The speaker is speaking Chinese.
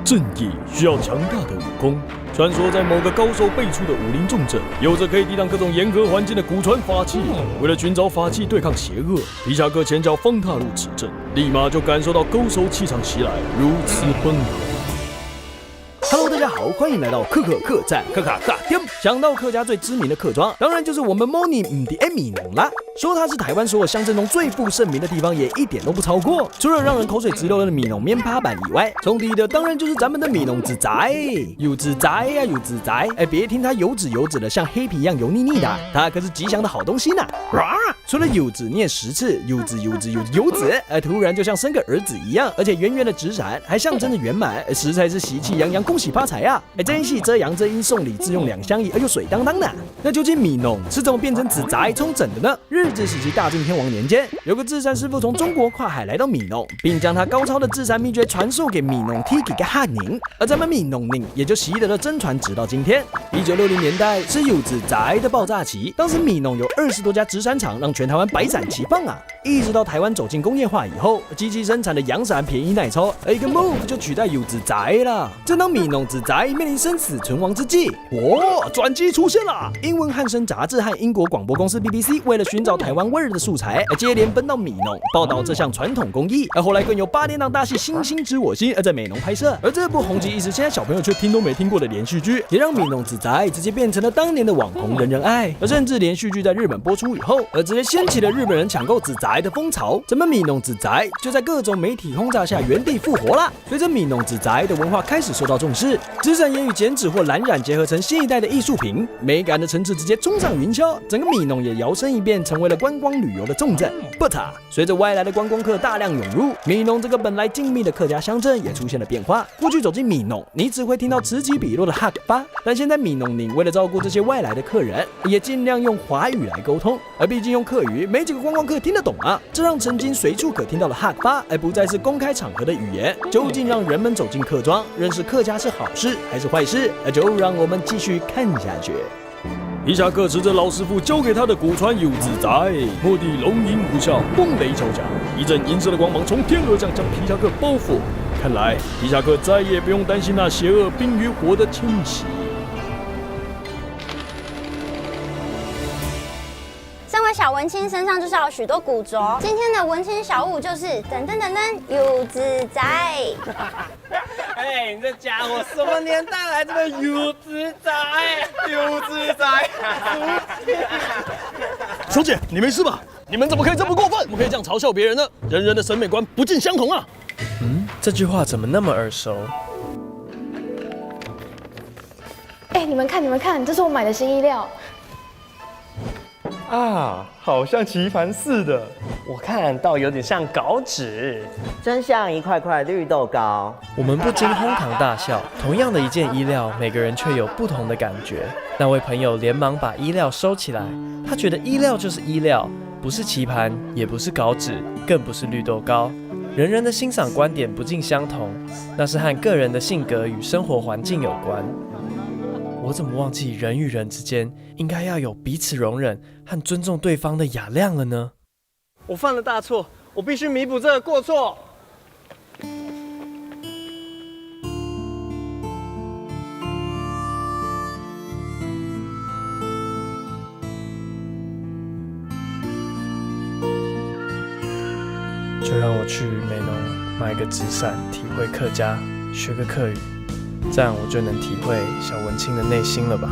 正义需要强大的武功。传说在某个高手辈出的武林重镇，有着可以抵挡各种严格环境的古传法器。为了寻找法器对抗邪恶，皮夹克前脚方踏入此镇，立马就感受到勾手气场袭来，如此崩溃。Hello， 大家好，欢迎来到客栈客卡店。想到客家最知名的客庄，当然就是我们 Moni 的米农啦。说它是台湾所有乡镇中最负盛名的地方，也一点都不超过。除了让人口水直流的米农面趴板以外，冲第一的当然就是咱们的米农自在，有自在呀，有自在。别听它油脂的，像黑皮一样油腻腻的，它可是吉祥的好东西呢。除了有子念10次，有子，突然就像生个儿子一样，而且圆圆的直闪，还象征着圆满，实在是喜气洋洋，恭喜发财啊！珍惜遮阳遮阴，送礼自用2相宜，又水当当的。那究竟米农是怎么变成自在冲整的呢？日治时期大正天王年间，有个制伞师傅从中国跨海来到米农，并将他高超的制伞秘诀传授给米农 T 给汉宁，而咱们米农宁也就习得了真传，直到今天。1960年代是有自在的爆炸期，当时米农有20多家制伞厂，让全台湾百伞齐放啊！一直到台湾走进工业化以后，机器生产的洋伞便宜耐操，一个 move 就取代有自在了。正当米农自在面临生死存亡之际，转机出现了！英文汉声杂志和英国广播公司 BBC 为了寻找台湾味儿的素材，接连奔到米农报道这项传统工艺。而后来更有8点档大戏《星星知我心》在美农拍摄，而这部红极一时，现在小朋友却听都没听过的连续剧，也让米农自在直接变成了当年的网红人人爱。而甚至连续剧在日本播出以后，直接掀起了日本人抢购自在的风潮。咱们米农自在就在各种媒体轰炸下原地复活啦。随着米农自在的文化开始受到重视，纸伞也与剪纸或蓝染结合成新一代的艺术品，美感的层次直接冲上云霄，整个米农也摇身一变成为了观光旅游的重镇。But 随着外来的观光客大量涌入，米农这个本来静谧的客家乡镇也出现了变化。过去走进米农，你只会听到此起彼落的哈克巴，但现在米农宁为了照顾这些外来的客人，也尽量用华语来沟通，而毕竟用客语没几个观光客听得懂啊，这让曾经随处可听到的哈克巴，而不再是公开场合的语言。究竟让人们走进客庄，认识客家是好事还是坏事？就让我们继续看下去。皮夹克持着老师傅教给他的古传有自在，蓦地龙吟虎啸，风雷交加，一阵银色的光芒从天而降，将皮夹克包覆。看来皮夹克再也不用担心那邪恶冰与火的侵袭。身为小文青，身上就是要有许多古着。今天的文青小物就是有自在。你这家伙什么年代来这么有自在？有自在！小姐，你没事吧？你们怎么可以这么过分？怎么可以这样嘲笑别人呢？人人的审美观不尽相同啊！这句话怎么那么耳熟？你们看，这是我买的新衣料。啊，好像棋盘似的。我看倒有点像稿纸，真像一块块绿豆糕。我们不禁哄堂大笑。同样的一件衣料，每个人却有不同的感觉。那位朋友连忙把衣料收起来，他觉得衣料就是衣料，不是棋盘，也不是稿纸，更不是绿豆糕。人人的欣赏观点不尽相同，那是和个人的性格与生活环境有关。我怎么忘记人与人之间应该要有彼此容忍和尊重对方的雅量了呢？我犯了大错，我必须弥补这个过错。就让我去美浓买个纸伞，体会客家，学个客语。这样我就能体会小文青的内心了吧。